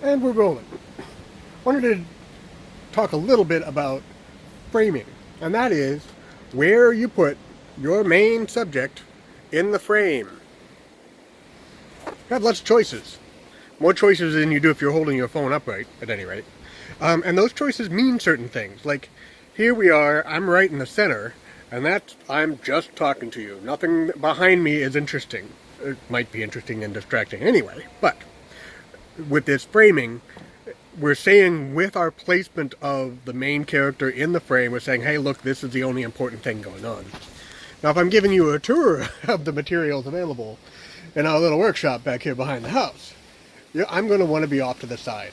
And we're rolling. Wanted to talk a little bit about framing, and that is where you put your main subject in the frame. You have lots of choices. More choices than you do if you're holding your phone upright, at any rate. And those choices mean certain things. Like, here we are, I'm right in the center, and I'm just talking to you. Nothing behind me is interesting. It might be interesting and distracting anyway, but with this framing, we're saying with our placement of the main character in the frame, we're saying, hey, look, this is the only important thing going on. Now, if I'm giving you a tour of the materials available in our little workshop back here behind the house, I'm going to want to be off to the side.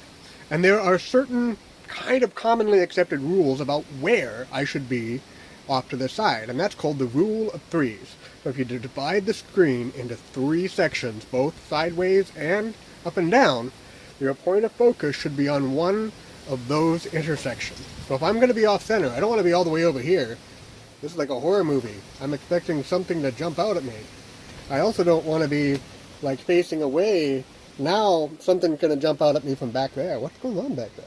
And there are certain kind of commonly accepted rules about where I should be off to the side, and that's called the rule of threes. So if you divide the screen into 3 sections, both sideways and up and down, your point of focus should be on one of those intersections. So if I'm going to be off center, I don't want to be all the way over here. This is like a horror movie. I'm expecting something to jump out at me. I also don't want to be like facing away. Now something's going to jump out at me from back there. What's going on back there?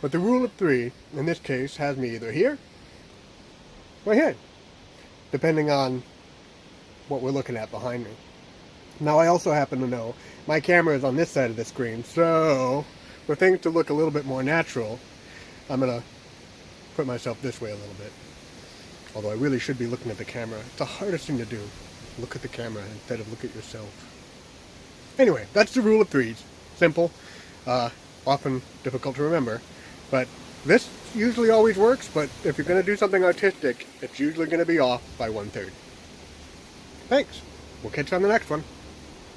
But the rule of 3, in this case, has me either here or here, depending on what we're looking at behind me. Now I also happen to know my camera is on this side of the screen, so for things to look a little bit more natural, I'm going to put myself this way a little bit. Although I really should be looking at the camera. It's the hardest thing to do. Look at the camera instead of look at yourself. Anyway, that's the rule of 3s. Simple, often difficult to remember, but this usually always works, but if you're going to do something artistic, it's usually going to be off by 1/3. Thanks. We'll catch you on the next one.